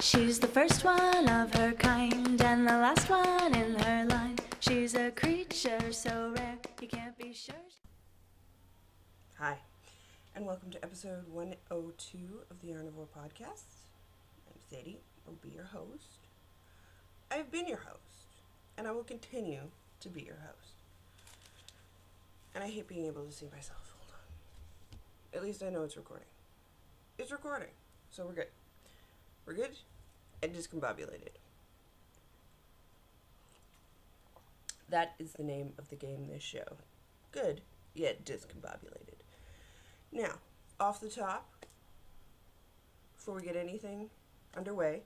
She's the first one of her kind and the last one in her line. She's a creature so rare you can't be sure. Hi, and welcome to episode 102 of the Yarnivore Podcast. I'm Sadie. I'll be your host. I've been your host, and I will continue to be your host. And I hate being able to see myself. Hold on. At least I know it's recording. It's recording, so we're good. We're good and discombobulated. That is the name of the game this show. Good, yet discombobulated. Now, off the top, before we get anything underway,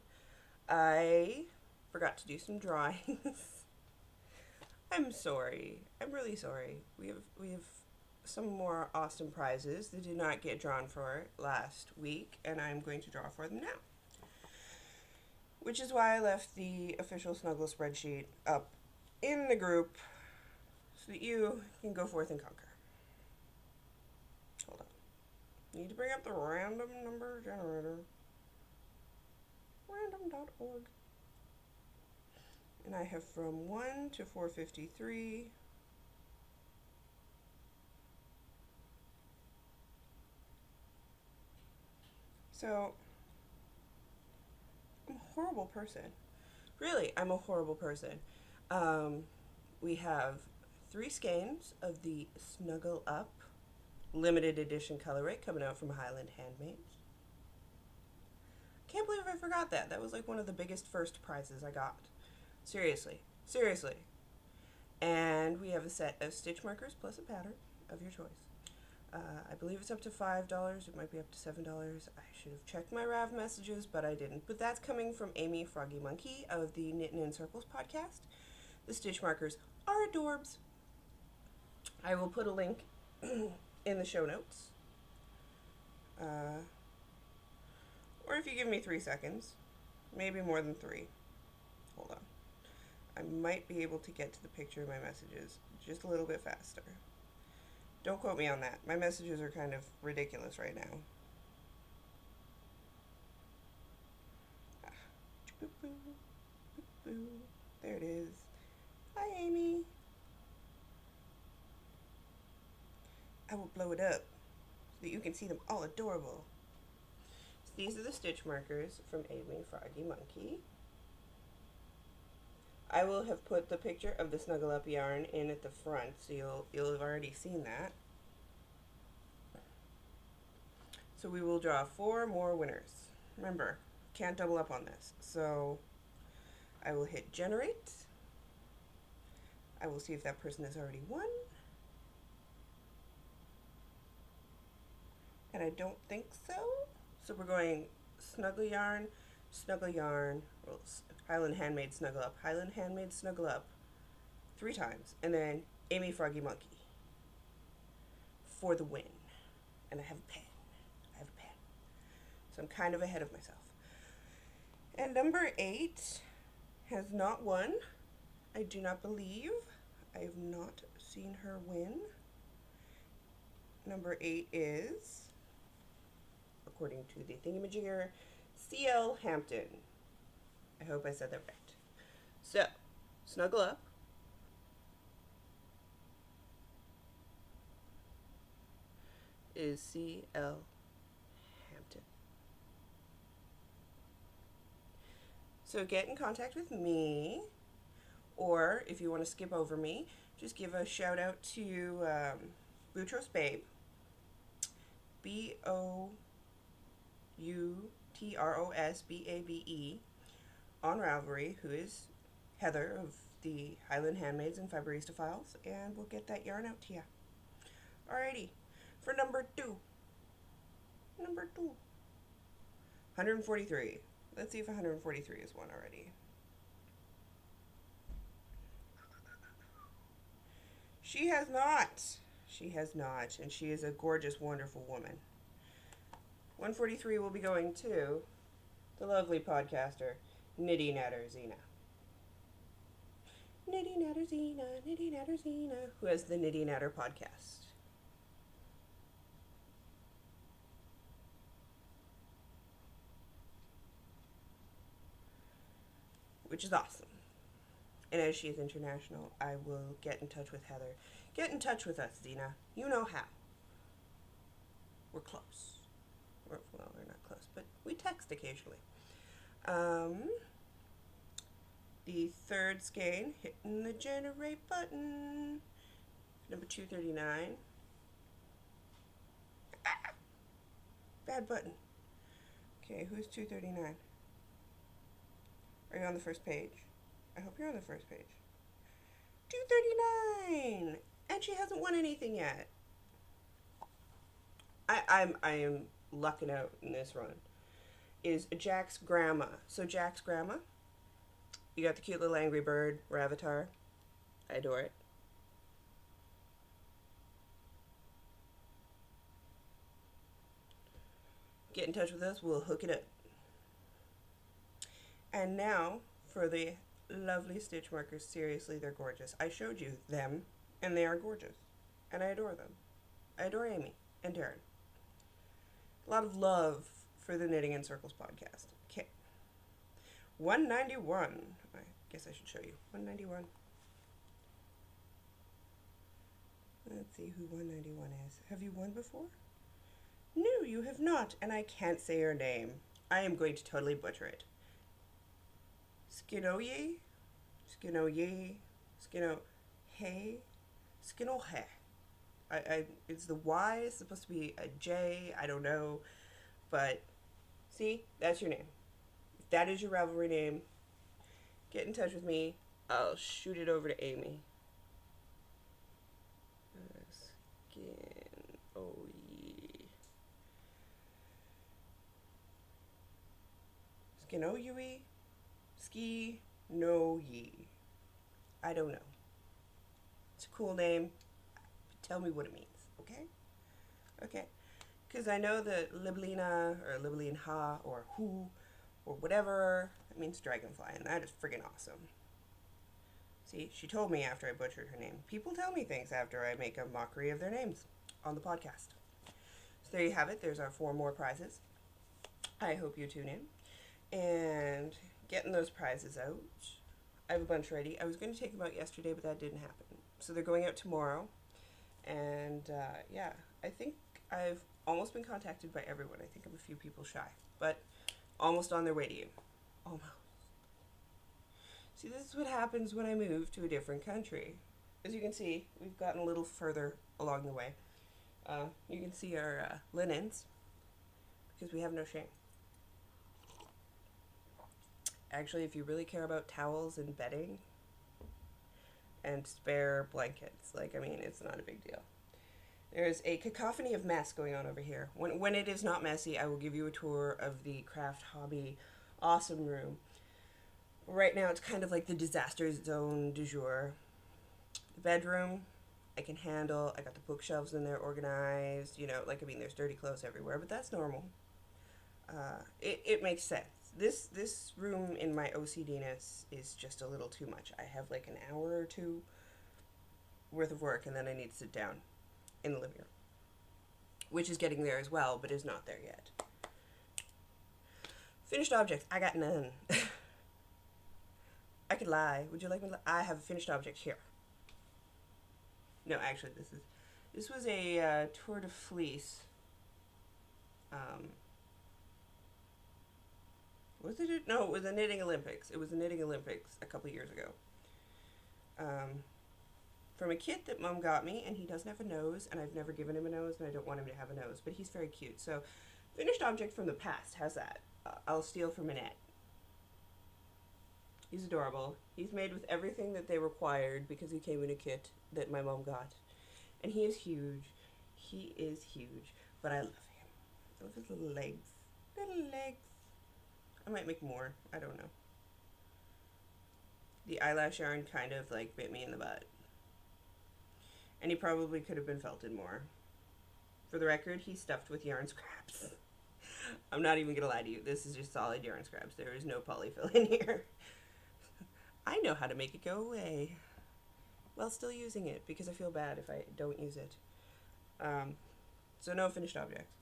I forgot to do some drawings. I'm sorry. I'm really sorry. We have some more awesome prizes that did not get drawn for last week, and I'm going to draw for them now. Which is why I left the official Snuggle spreadsheet up in the group so that you can go forth and conquer. Hold on. Need to bring up the random number generator. Random.org. And I have from 1 to 453. So, I'm a horrible person. Really, I'm a horrible person. We have 3 skeins of the Snuggle Up limited edition colorway coming out from Highland Handmaids. Can't believe I forgot that. That was like one of the biggest first prizes I got. Seriously. And we have a set of stitch markers plus a pattern of your choice. I believe it's up to $5. It might be up to $7. I should have checked my RAV messages, but I didn't. But that's coming from Amy Froggy Monkey of the Knittin' in Circles podcast. The stitch markers are adorbs. I will put a link in the show notes. Or if you give me 3 seconds, maybe more than 3. Hold on. I might be able to get to the picture of my messages just a little bit faster. Don't quote me on that. My messages are kind of ridiculous right now. There it is. Hi, Amy. I will blow it up so that you can see them all adorable. So these are the stitch markers from Amy Froggy Monkey. I will have put the picture of the Snuggle Up yarn in at the front, so you'll have already seen that. So we will draw 4 more winners. Remember, can't double up on this. So I will hit generate. I will see if that person has already won. And I don't think so. So we're going Snuggle Yarn, well, Highland Handmade Snuggle Up, Highland Handmade Snuggle Up 3 times. And then Amy Froggy Monkey for the win. And I have a pen. So I'm kind of ahead of myself. And number 8 has not won. I do not believe. I have not seen her win. Number 8 is, according to the thingamajigger, CL Hampton. I hope I said that right. So, Snuggle Up. Is CL Hampton. So get in contact with me, or if you want to skip over me, just give a shout out to Boutros Babe, BOUTROSBABE, on Ravelry, who is Heather of the Highland Handmaids and Fiberista Files, and we'll get that yarn out to you. Alrighty, for number 2. 143. Let's see if 143 is one already. She has not, and she is a gorgeous, wonderful woman. 143 will be going to the lovely podcaster, Nitty Natter Zena. Nitty Natter Zena, who has the Nitty Natter podcast. which is awesome. And as she is international, I will get in touch with Heather. Get in touch with us, Zena. You know how. We're close. We're not close, but we text occasionally. The third skein, hitting the generate button. Number 239. Ah! Bad button. Okay, who's 239? Are you on the first page? I hope you're on the first page. 239! And she hasn't won anything yet. I am lucking out in this run. Is Jack's grandma. So Jack's grandma, you got the cute little angry bird, or avatar. I adore it. Get in touch with us, we'll hook it up. And now for the lovely stitch markers. Seriously, they're gorgeous. I showed you them, and they are gorgeous. And I adore them. I adore Amy and Darren. A lot of love for the Knitting in Circles podcast. Okay. 191. I guess I should show you. 191. Let's see who 191 is. Have you won before? No, you have not, and I can't say your name. I am going to totally butcher it. Skinoye? Skinoye? Skinohe? Skinohe. It's the Y, it's supposed to be a J, I don't know, but see, that's your name. If that is your Ravelry name, get in touch with me. I'll shoot it over to Amy. Skinoye? Ski no ye. I don't know. It's a cool name. Tell me what it means, okay? Okay. Because I know that Liblina or Liblinha or who or whatever, it means dragonfly, and that is friggin' awesome. See, she told me after I butchered her name. People tell me things after I make a mockery of their names on the podcast. So there you have it. There's our 4 more prizes. I hope you tune in. And getting those prizes out. I have a bunch ready. I was going to take them out yesterday, but that didn't happen. So they're going out tomorrow. And yeah, I think I've almost been contacted by everyone. I think I'm a few people shy, but almost on their way to you. Almost. See, this is what happens when I move to a different country. As you can see, we've gotten a little further along the way. You can see our linens, because we have no shame. Actually, if you really care about towels and bedding and spare blankets, like, I mean, it's not a big deal. There's a cacophony of mess going on over here. When it is not messy, I will give you a tour of the craft hobby awesome room. Right now, it's kind of like the disaster zone du jour. The bedroom, I can handle. I got the bookshelves in there organized. You know, like, I mean, there's dirty clothes everywhere, but that's normal. It makes sense. This room in my OCD-ness is just a little too much. I have like an hour or two worth of work, and then I need to sit down in the living room, which is getting there as well, but is not there yet. Finished objects. I got none. I could lie. Would you like me to lie? I have a finished object here. No, actually, this was a Tour de Fleece. Was it? No, it was a Knitting Olympics. It was a Knitting Olympics a couple years ago. From a kit that Mom got me, and he doesn't have a nose, and I've never given him a nose, and I don't want him to have a nose, but he's very cute. So, finished object from the past. How's that? I'll steal from Annette. He's adorable. He's made with everything that they required because he came in a kit that my mom got. And he is huge. He is huge. But I love him. I love his little legs. Little legs. I might make more. I don't know. The eyelash yarn kind of like bit me in the butt. And he probably could have been felted more. For the record, he's stuffed with yarn scraps. I'm not even going to lie to you. This is just solid yarn scraps. There is no polyfill in here. I know how to make it go away while still using it because I feel bad if I don't use it. So no finished objects.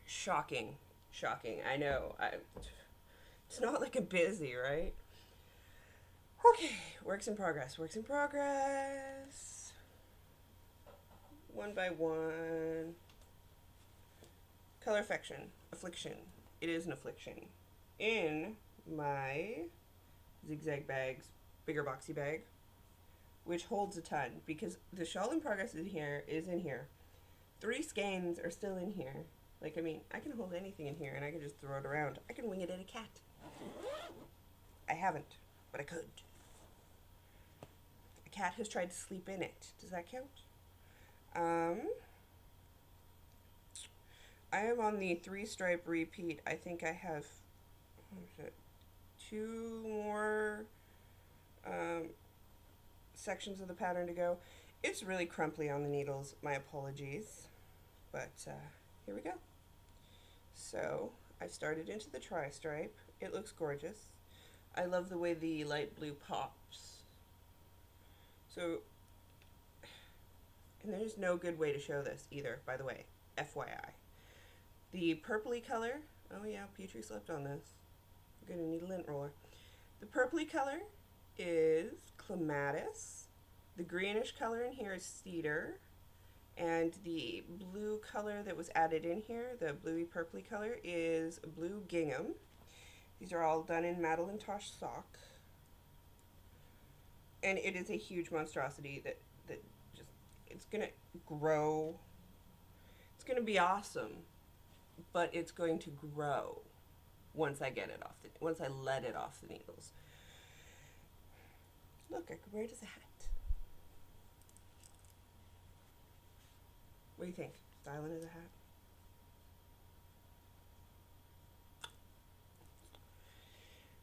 Shocking. Shocking. I know. It's not like I'm busy, right? Okay, works in progress, works in progress. One by one. Color affliction. It is an affliction. In my zigzag bags, bigger boxy bag, which holds a ton, because the shawl in progress is in here. 3 skeins are still in here. Like, I mean, I can hold anything in here and I can just throw it around. I can wing it at a cat. I haven't, but I could. A cat has tried to sleep in it. Does that count? I am on the 3-stripe repeat. I think I have 2 more sections of the pattern to go. It's really crumply on the needles. My apologies. But here we go. So I've started into the tri-stripe. It looks gorgeous. I love the way the light blue pops. So, and there's no good way to show this either, by the way, FYI. The purpley color, oh yeah, Petrie slept on this. I'm gonna need a lint roller. The purpley color is clematis. The greenish color in here is cedar. And the blue color that was added in here, the bluey purpley color, is blue gingham. These are all done in Madeline Tosh sock. And it is a huge monstrosity that just, it's gonna grow. It's gonna be awesome, but it's going to grow once I get it off once I let it off the needles. Look, I could wear it as a hat. What do you think? Styling as a hat?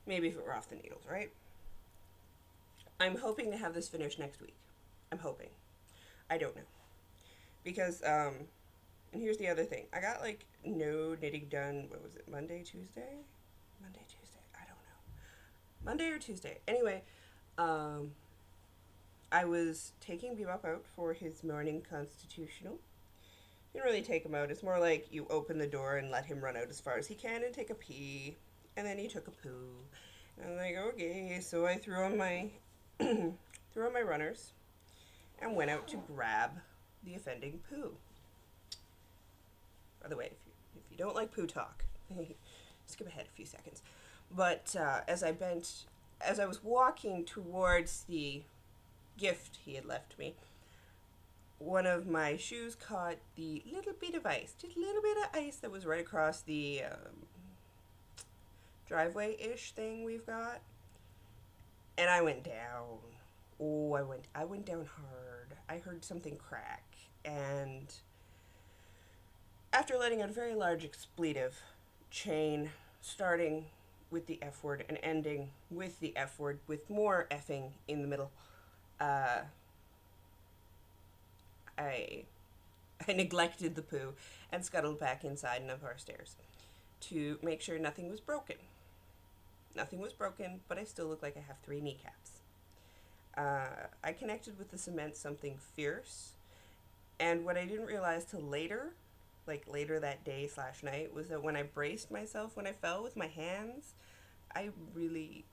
Maybe if it were off the needles, right? I'm hoping to have this finished next week. I'm hoping. I don't know. Because, and here's the other thing. I got, like, no knitting done, what was it, Monday, Tuesday? Monday, Tuesday, I don't know. Monday or Tuesday. Anyway, I was taking Bebop out for his morning constitutional. You don't really take him out. It's more like you open the door and let him run out as far as he can and take a pee. And then he took a poo. And I'm like, okay. So I threw on my runners and went out to grab the offending poo. By the way, if you don't like poo talk, skip ahead a few seconds. But as I was walking towards the gift he had left me, one of my shoes caught the little bit of ice, just a little bit of ice that was right across the driveway-ish thing we've got. And I went down. Oh, I went down hard. I heard something crack. And after letting out a very large expletive chain, starting with the F word and ending with the F word with more effing in the middle, I neglected the poo and scuttled back inside and up our stairs to make sure nothing was broken. Nothing was broken, but I still look like I have 3 kneecaps. I connected with the cement something fierce, and what I didn't realize till later, like later that day / night, was that when I braced myself when I fell with my hands, I really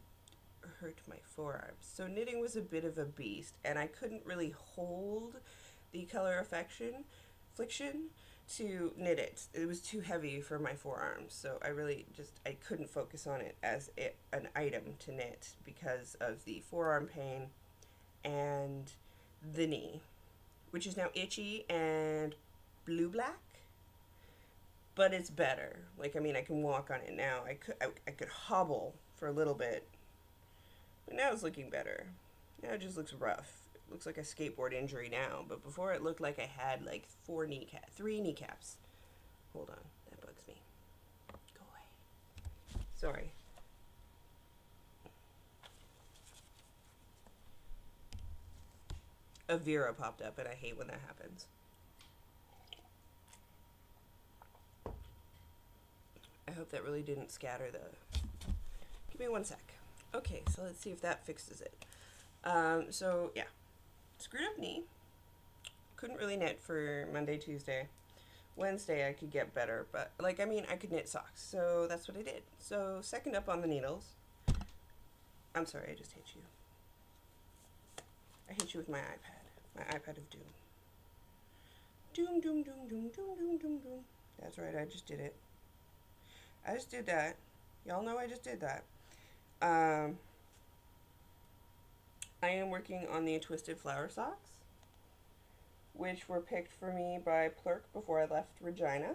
hurt my forearms. So knitting was a bit of a beast, and I couldn't really hold the color affliction to knit it. It was too heavy for my forearms, so I couldn't focus on it as an item to knit because of the forearm pain and the knee, which is now itchy and blue-black, but it's better. Like, I mean, I can walk on it now. I could hobble for a little bit, but now it's looking better. Now it just looks rough. It looks like a skateboard injury now, but before it looked like I had like 3 kneecaps. Hold on, that bugs me. Go away. Sorry. A Vera popped up, and I hate when that happens. I hope that really didn't scatter the... Give me 1 sec. Okay, so let's see if that fixes it. So, yeah. Screwed up knee. Couldn't really knit for Monday, Tuesday. Wednesday I could get better, but like, I mean, I could knit socks, so that's what I did. So second up on the needles. I'm sorry, I just hit you. I hit you with my iPad of doom. Doom, doom, doom, doom, doom, doom, doom, doom. That's right, I just did it. I just did that. Y'all know I just did that. I am working on the Twisted Flower socks, which were picked for me by Plurk before I left Regina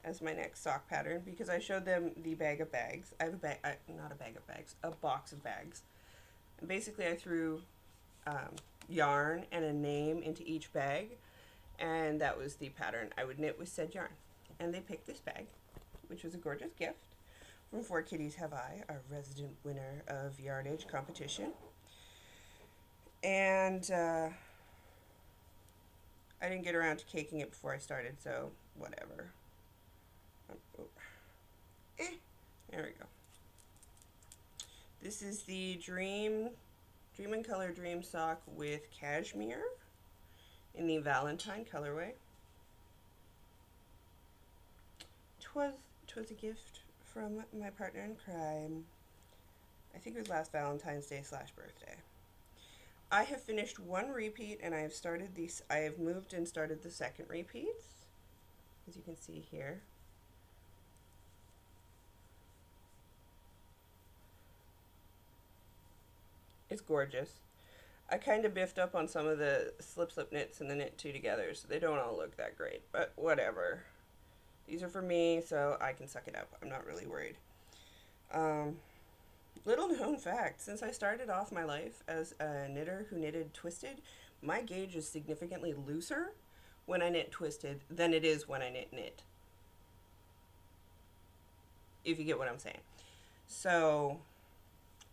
as my next sock pattern, because I showed them the bag of bags. I have a bag, not a bag of bags, a box of bags. And basically I threw yarn and a name into each bag, and that was the pattern I would knit with said yarn. And they picked this bag, which was a gorgeous gift from Four Kitties Have I, our resident winner of Yard Age competition. And I didn't get around to caking it before I started, so whatever. There we go. This is the Dream in Color Dream sock with cashmere in the Valentine colorway. Twas a gift from my partner in crime. I think it was last Valentine's Day / birthday. I have finished one repeat, and I have moved and started the second repeats, as you can see here. It's gorgeous. I kind of biffed up on some of the slip knits and the knit two together, so they don't all look that great, but whatever. These are for me, so I can suck it up. I'm not really worried. Little known fact, since I started off my life as a knitter who knitted twisted, my gauge is significantly looser when I knit twisted than it is when I knit. If you get what I'm saying. So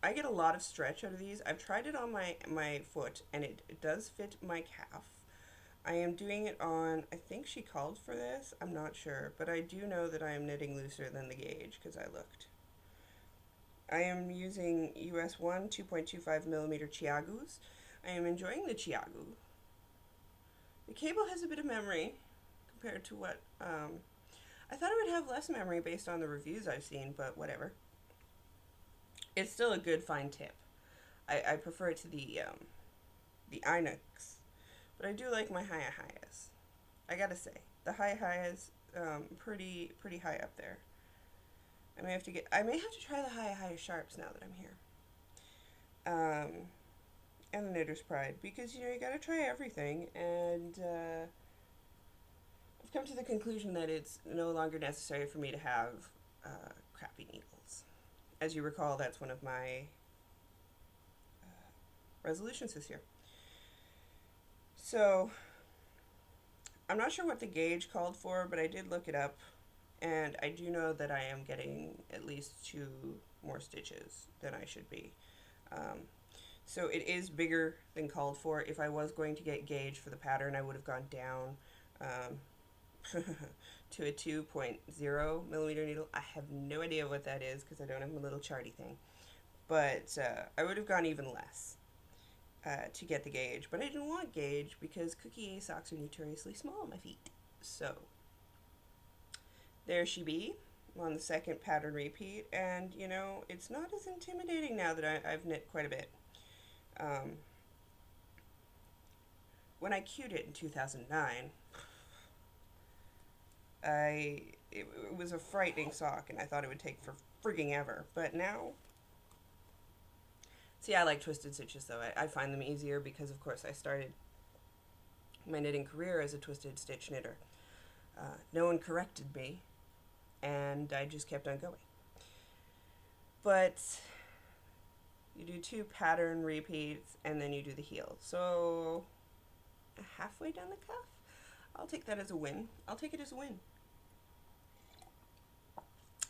I get a lot of stretch out of these. I've tried it on my foot, and it does fit my calf. I am doing it on, I think she called for this, I'm not sure, but I do know that I am knitting looser than the gauge, because I looked. I am using US 1 2.25 millimeter Chiagus. I am enjoying the Chiagu. The cable has a bit of memory compared to what, I thought it would have less memory based on the reviews I've seen, but whatever. It's still a good fine tip. I prefer it to the Inox, but I do like my Hiya-Hiyas. I gotta say, the Hiya-Hiyas, pretty high up there. I may have to try the Hiya-Hiya Sharps now that I'm here. And the Knitter's Pride, because, you know, you gotta try everything, and, I've come to the conclusion that it's no longer necessary for me to have, crappy needles. As you recall, that's one of my, resolutions this year. So, I'm not sure what the gauge called for, but I did look it up, and I do know that I am getting at least 2 more stitches than I should be. So it is bigger than called for. If I was going to get gauge for the pattern, I would have gone down to a 2.0 millimeter needle. I have no idea what that is because I don't have my little charty thing. But I would have gone even less to get the gauge. But I didn't want gauge because Cookie A socks are notoriously small on my feet. So there she be on the second pattern repeat. And, you know, it's not as intimidating now that I've knit quite a bit. When I queued it in 2009, it was a frightening sock, and I thought it would take for frigging ever. But now, see, I like twisted stitches, though. I find them easier because, of course, I started my knitting career as a twisted stitch knitter. No one corrected me, and I just kept on going. But you do 2 pattern repeats, and then you do the heel. So halfway down the cuff, I'll take that as a win. I'll take it as a win.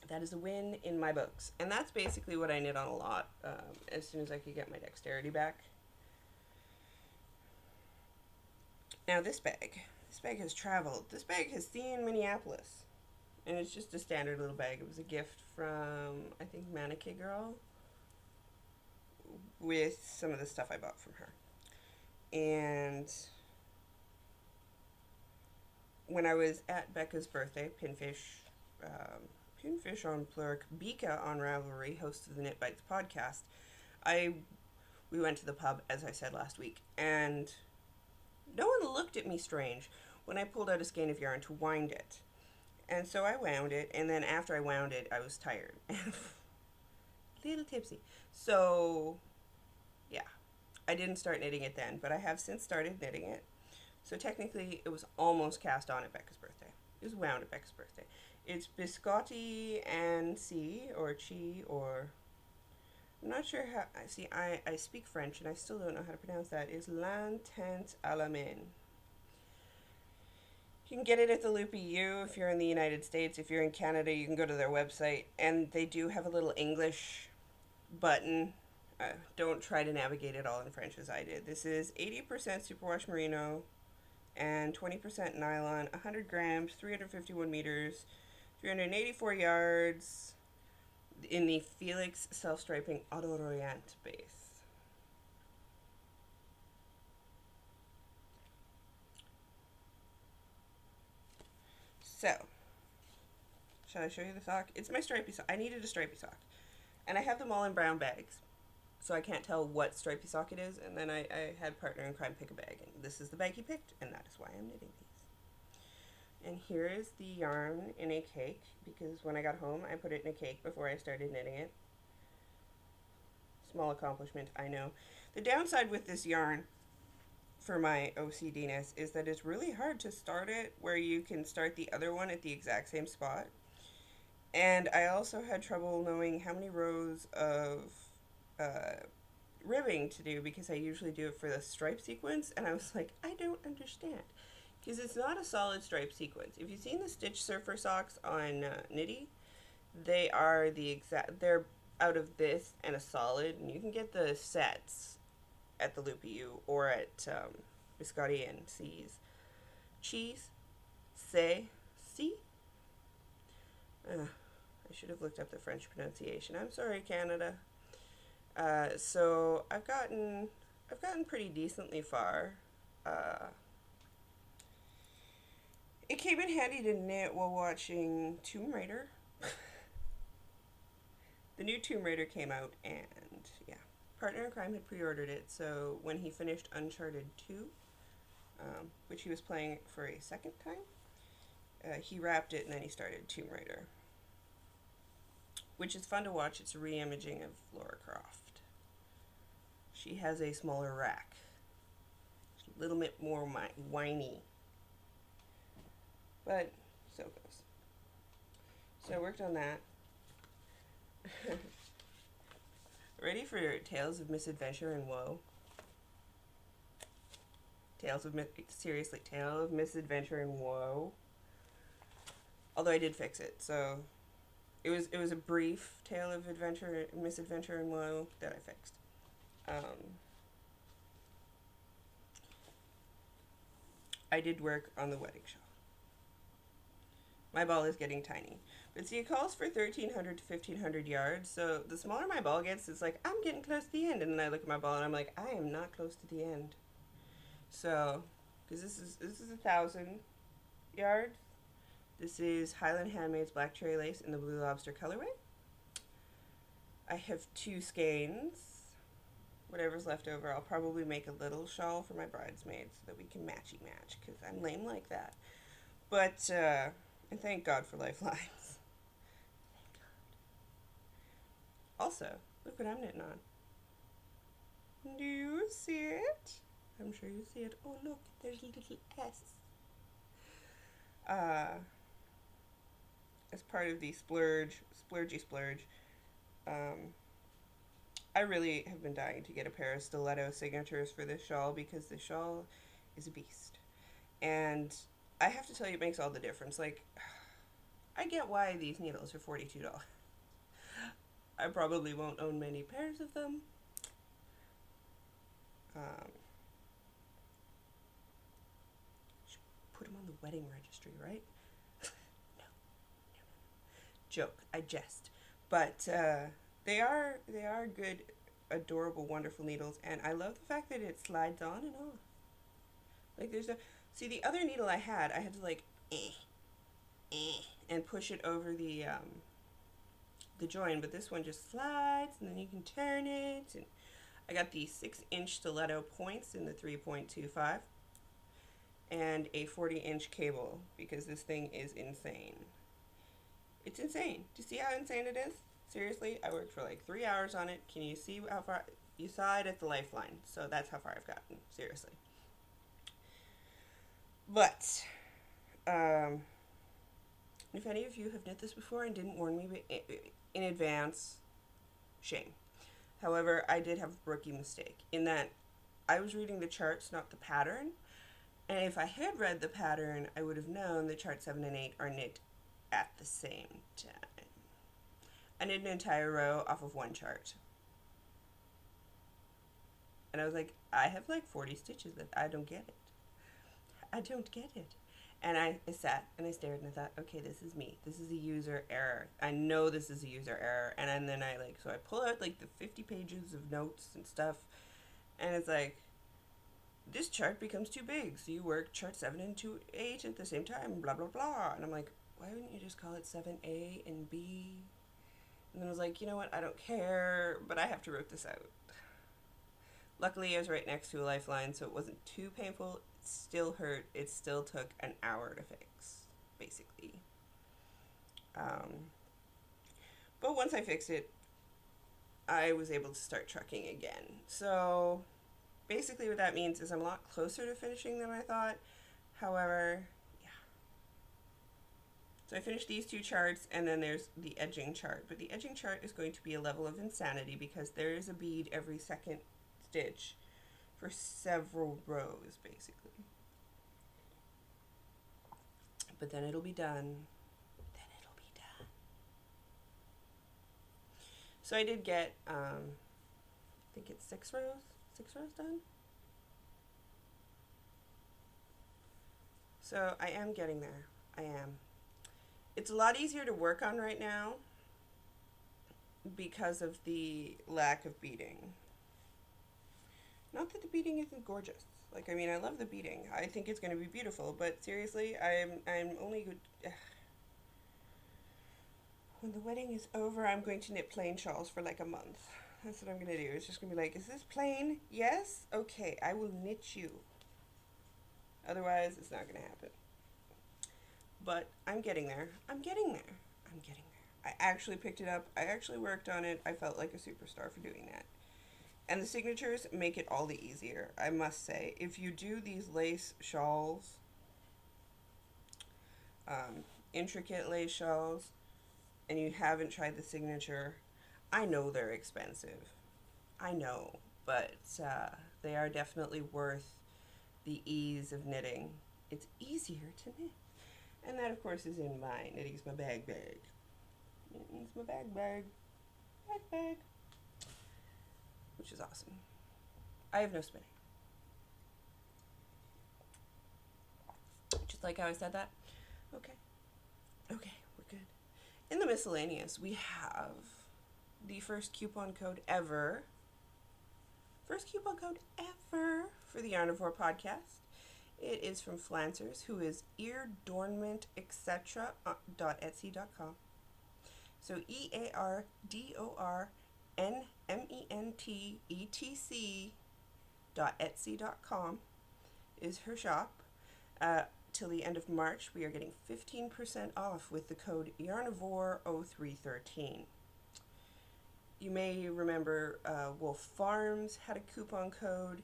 That is a win in my books. And that's basically what I knit on a lot, as soon as I could get my dexterity back. Now this bag has traveled. This bag has seen Minneapolis. And it's just a standard little bag. It was a gift from, I think, Mannequin Girl, with some of the stuff I bought from her. And when I was at Becca's birthday, Pinfish on Pluric, Bika on Ravelry, host of the Knit Bites podcast, we went to the pub, as I said last week, and no one looked at me strange when I pulled out a skein of yarn to wind it. And so I wound it, and then after I wound it, I was tired. A little tipsy. So, yeah. I didn't start knitting it then, but I have since started knitting it. So technically, it was almost cast on at Becca's birthday. It was wound at Becca's birthday. It's biscotti and C, or chi, or... I'm not sure how... I speak French, and I still don't know how to pronounce that. It's l'entente à la main. You can get it at the Loopy U if you're in the United States. If you're in Canada, you can go to their website, and they do have a little English button. Don't try to navigate it all in French as I did. This is 80% superwash merino and 20% nylon, 100 grams, 351 meters, 384 yards in the Felix self-striping Auto Royant base. So, shall I show you the sock? It's my stripy sock. I needed a stripy sock. And I have them all in brown bags, so I can't tell what stripy sock it is. And then I had Partner in Crime pick a bag, and this is the bag he picked, and that is why I'm knitting these. And here is the yarn in a cake, because when I got home, I put it in a cake before I started knitting it. Small accomplishment, I know. The downside with this yarn, for my OCDness, is that it's really hard to start it where you can start the other one at the exact same spot. And I also had trouble knowing how many rows of ribbing to do, because I usually do it for the stripe sequence, and I was like, I don't understand, because it's not a solid stripe sequence. If you've seen the Stitch Surfer socks on Knitty, they are they're out of this and a solid, and you can get the sets at the Loopy U or at Biscotti and C's. Cheese, say, see. I should have looked up the French pronunciation. I'm sorry, Canada. So I've gotten pretty decently far. It came in handy to knit while watching Tomb Raider. The new Tomb Raider came out, and yeah, Partner in Crime had pre-ordered it, so when he finished Uncharted 2, which he was playing for a second time, he wrapped it and then he started Tomb Raider, which is fun to watch. It's a re-imaging of Lara Croft. She has a smaller rack. It's a little bit more whiny. But so goes. So I worked on that. Ready for Tales of Misadventure and Woe? Tales of Misadventure and Woe. Although I did fix it, so it was a brief tale of misadventure and woe that I fixed. I did work on the wedding shawl. My ball is getting tiny. But see, it calls for 1,300 to 1,500 yards, so the smaller my ball gets, it's like, I'm getting close to the end, and then I look at my ball and I'm like, I am not close to the end. So, because this is 1,000 yards. This is Highland Handmaid's Black Cherry Lace in the Blue Lobster colorway. I have 2 skeins. Whatever's left over, I'll probably make a little shawl for my bridesmaids so that we can matchy match, because I'm lame like that. But, and thank God for lifelines. Thank God. Also, look what I'm knitting on. Do you see it? I'm sure you see it. Oh, look, there's a little S. As part of the splurgy splurge, I really have been dying to get a pair of stiletto signatures for this shawl, because this shawl is a beast. And I have to tell you, it makes all the difference. Like, I get why these needles are $42. I probably won't own many pairs of them. Should put them on the wedding registry, right? No. Joke. I jest. But they are good, adorable, wonderful needles, and I love the fact that it slides on and off. Like, there's no... See, the other needle I had to, like, and push it over the join, but this one just slides and then you can turn it. And I got the 6-inch stiletto points in the 3.25 and a 40-inch cable because this thing is insane. It's insane. Do you see how insane it is? Seriously, I worked for like 3 hours on it. Can you see how far? You saw it at the lifeline, so that's how far I've gotten. Seriously. But, if any of you have knit this before and didn't warn me in advance, shame. However, I did have a rookie mistake in that I was reading the charts, not the pattern. And if I had read the pattern, I would have known that chart 7 and 8 are knit at the same time. I knit an entire row off of one chart. And I was like, I have like 40 stitches that I don't get it. I don't get it. And I sat and I stared and I thought, okay, this is me. This is a user error. I know this is a user error. And then I pull out like the 50 pages of notes and stuff. And it's like, this chart becomes too big. So you work chart 7 and 8 at the same time, blah, blah, blah. And I'm like, why wouldn't you just call it 7A and B? And then I was like, you know what? I don't care, but I have to root this out. Luckily, I was right next to a lifeline, so it wasn't too painful. It still hurt. It still took an hour to fix, basically. But once I fixed it, I was able to start trucking again. So basically what that means is I'm a lot closer to finishing than I thought. However, yeah. So I finished these two charts, and then there's the edging chart. But the edging chart is going to be a level of insanity because there is a bead every second stitch for several rows, basically. But then it'll be done. So I did get, I think it's 6 rows? 6 rows done? So I am getting there. I am. It's a lot easier to work on right now because of the lack of beading. Not that the beading isn't gorgeous. Like, I mean, I love the beading. I think it's going to be beautiful, but seriously, I'm only good. When the wedding is over, I'm going to knit plain shawls for like a month. That's what I'm going to do. It's just going to be like, is this plain? Yes? Okay, I will knit you. Otherwise, it's not going to happen. But I'm getting there. I'm getting there. I actually picked it up. I actually worked on it. I felt like a superstar for doing that. And the signatures make it all the easier, I must say. If you do these lace shawls, intricate lace shawls, and you haven't tried the signature, I know they're expensive. I know, but they are definitely worth the ease of knitting. It's easier to knit. And that, of course, is in my Knitting's My Bag. Knitting's My Bag. Which is awesome. I have no spinning. Just like how I said that. Okay, we're good. In the miscellaneous, we have the first coupon code ever for the Yarnivore podcast. It is from Flancers, who is eardormentetc.etsy.com. So eardormentetc.etsy.com is her shop. Till the end of March, we are getting 15% off with the code Yarnivore0313. You may remember Wolf Farms had a coupon code,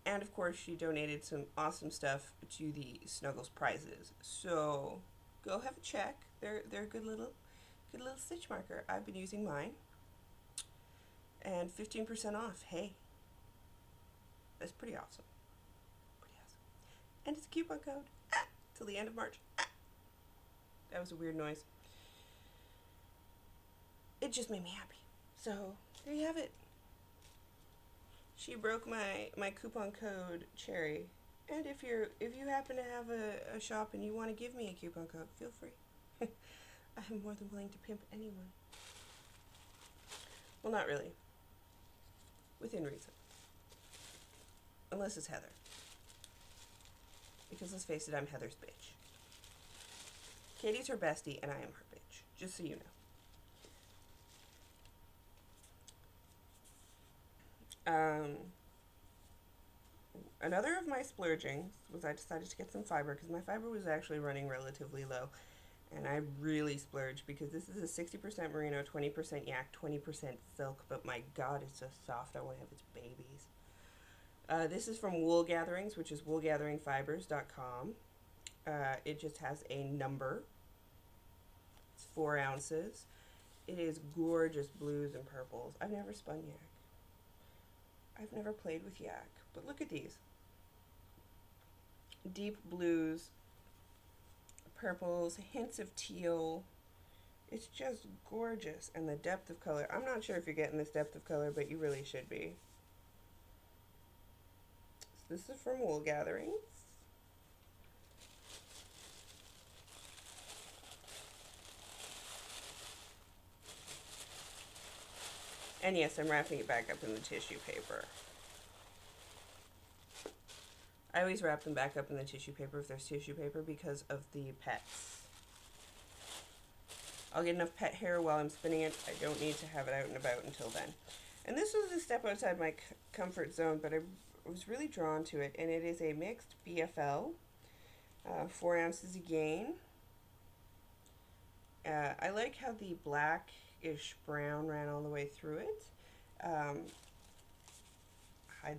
and of course she donated some awesome stuff to the Snuggles prizes. So go have a check. They're a good little stitch marker. I've been using mine. And 15% off. Hey, that's pretty awesome. And it's a coupon code till the end of March. That was a weird noise. It just made me happy. So there you have it. She broke my coupon code Cherry. And if you happen to have a shop and you want to give me a coupon code, feel free. I'm more than willing to pimp anyone. Well, not really. Within reason. Unless it's Heather. Because let's face it, I'm Heather's bitch. Katie's her bestie, and I am her bitch. Just so you know. Another of my splurgings was I decided to get some fiber because my fiber was actually running relatively low. And I really splurged because this is a 60% merino, 20% yak, 20% silk. But my God, it's so soft. I want to have its babies. This is from Wool Gatherings, which is woolgatheringfibers.com. It just has a number. It's 4 ounces. It is gorgeous blues and purples. I've never spun yak. I've never played with yak. But look at these. Deep blues, purples, hints of teal. It's just gorgeous. And the depth of color. I'm not sure if you're getting this depth of color, but you really should be. So this is from Wool Gatherings. And yes, I'm wrapping it back up in the tissue paper. I always wrap them back up in the tissue paper if there's tissue paper because of the pets. I'll get enough pet hair while I'm spinning it. I don't need to have it out and about until then. And this was a step outside my comfort zone, but I was really drawn to it. And it is a mixed BFL, 4 ounces again. I like how the blackish brown ran all the way through it. Hide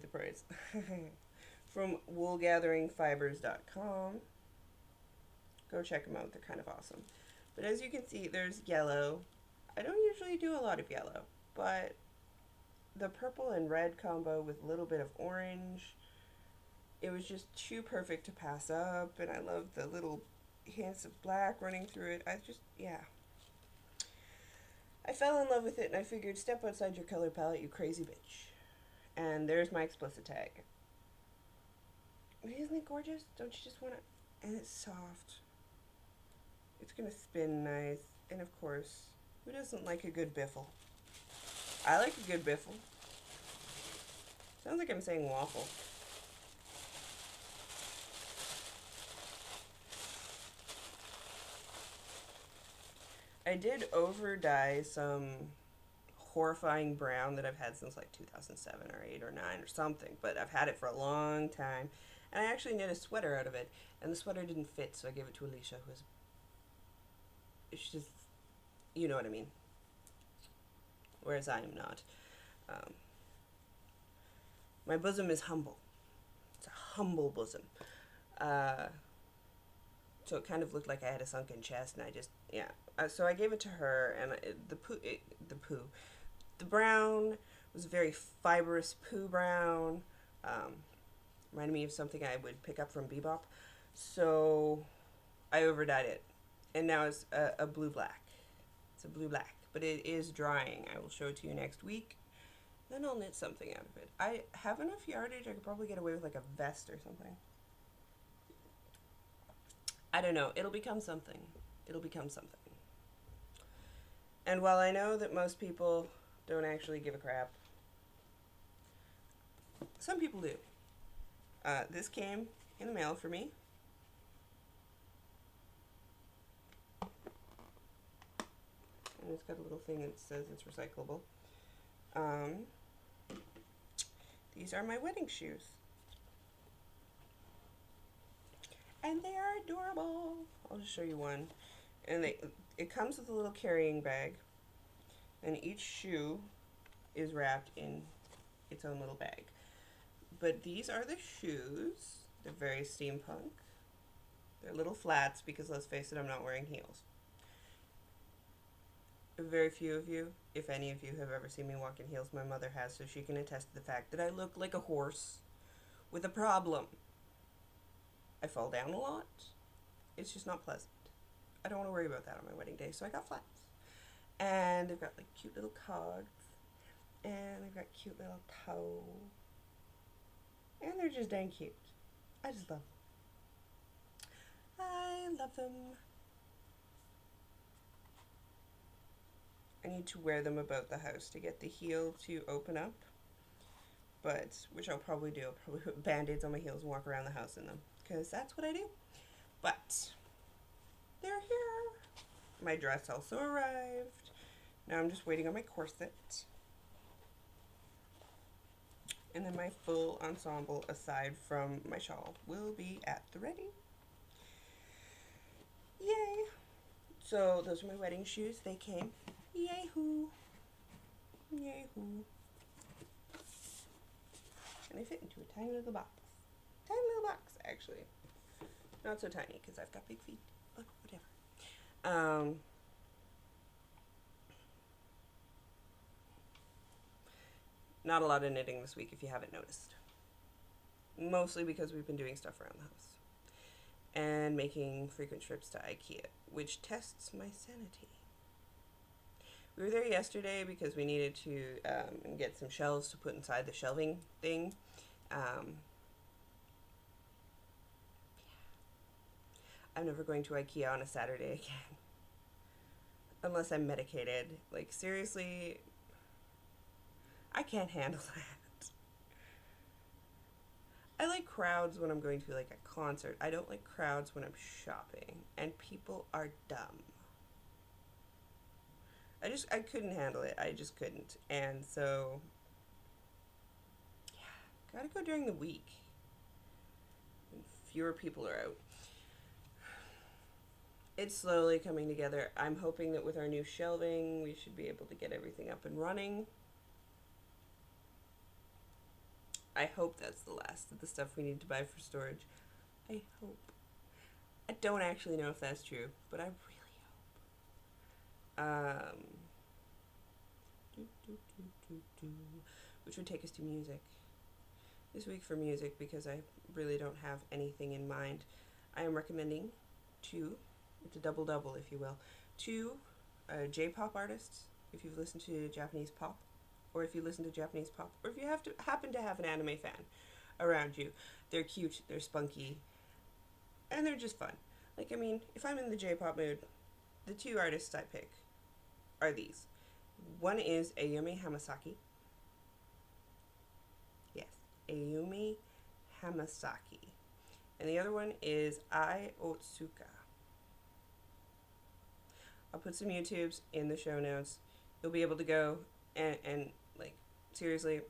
the price. From woolgatheringfibers.com. Go check them out. They're kind of awesome. But as you can see, there's yellow. I don't usually do a lot of yellow, but the purple and red combo with a little bit of orange, it was just too perfect to pass up. And I love the little hints of black running through it. I fell in love with it, and I figured, step outside your color palette, you crazy bitch. And there's my explicit tag. Isn't it gorgeous? Don't you just want to? And it's soft. It's going to spin nice. And of course, who doesn't like a good biffle? I like a good biffle. Sounds like I'm saying waffle. I did over dye some horrifying brown that I've had since like 2007 or 8 or 9 or something, but I've had it for a long time. And I actually knit a sweater out of it, and the sweater didn't fit, so I gave it to Alicia, who was, it's just, you know what I mean. Whereas I am not. My bosom is humble. It's a humble bosom. So it kind of looked like I had a sunken chest, and I just, yeah. So I gave it to her, and the brown was a very fibrous poo brown. Reminded me of something I would pick up from Bebop. So I overdyed it, and now it's a blue-black. It's a blue-black, but it is drying. I will show it to you next week. Then I'll knit something out of it. I have enough yardage, I could probably get away with like a vest or something. I don't know. It'll become something. It'll become something. And while I know that most people don't actually give a crap, some people do. This came in the mail for me. And it's got a little thing that says it's recyclable. These are my wedding shoes. And they are adorable. I'll just show you one. And it comes with a little carrying bag. And each shoe is wrapped in its own little bag. But these are the shoes. They're very steampunk. They're little flats because, let's face it, I'm not wearing heels. Very few of you, if any of you, have ever seen me walk in heels. My mother has, so she can attest to the fact that I look like a horse with a problem. I fall down a lot. It's just not pleasant. I don't want to worry about that on my wedding day, so I got flats. And they've got like cute little cogs. And they've got cute little toe. And they're just dang cute. I just love them. I love them. I need to wear them about the house to get the heel to open up. But, which I'll probably do. I'll probably put band-aids on my heels and walk around the house in them. Because that's what I do. But they're here. My dress also arrived. Now I'm just waiting on my corset. And then my full ensemble, aside from my shawl, will be at the ready. Yay! So those are my wedding shoes. They came. Yay-hoo! Yay-hoo! And they fit into a tiny little box. Tiny little box, actually. Not so tiny, because I've got big feet. But whatever. Not a lot of knitting this week, if you haven't noticed. Mostly because we've been doing stuff around the house. And making frequent trips to IKEA, which tests my sanity. We were there yesterday because we needed to get some shelves to put inside the shelving thing. I'm never going to IKEA on a Saturday again. Unless I'm medicated. Like, seriously, I can't handle that. I like crowds when I'm going to, like, a concert. I don't like crowds when I'm shopping. And people are dumb. I couldn't handle it. I just couldn't. And so, yeah, gotta go during the week. And fewer people are out. It's slowly coming together. I'm hoping that with our new shelving, we should be able to get everything up and running. I hope that's the last of the stuff we need to buy for storage. I hope. I don't actually know if that's true, but I really hope. Which would take us to music. This week for music, because I really don't have anything in mind, I am recommending it's a double-double, if you will, two J-pop artists, if you've listened to Japanese pop, or if you listen to Japanese pop, or if you happen to have an anime fan around you. They're cute, they're spunky, and they're just fun. Like, I mean, if I'm in the J-pop mood, the two artists I pick are these. One is Ayumi Hamasaki. Yes, Ayumi Hamasaki. And the other one is Ai Otsuka. I'll put some YouTubes in the show notes. You'll be able to go and like, seriously,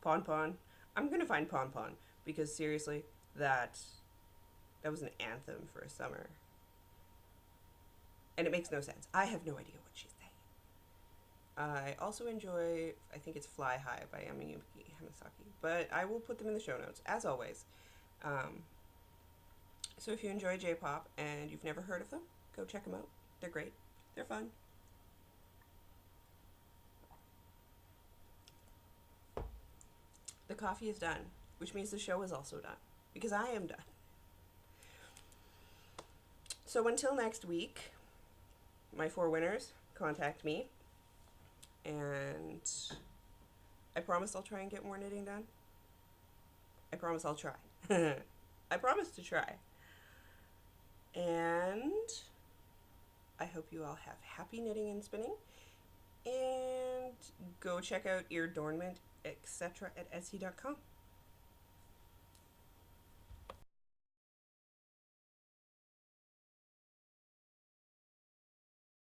Pon Pon. I'm going to find Pon Pon, because seriously, that was an anthem for a summer. And it makes no sense. I have no idea what she's saying. I also enjoy, I think it's Fly High by Ayumi Hamasaki, but I will put them in the show notes, as always. So if you enjoy J-pop and you've never heard of them, go check them out. They're great. They're fun. The coffee is done, which means the show is also done, because I am done. So until next week, my 4 winners, contact me, and I promise I'll try and get more knitting done. I promise I'll try. I promise to try. And I hope you all have happy knitting and spinning. And go check out Ear Adornment, etc. at Etsy.com.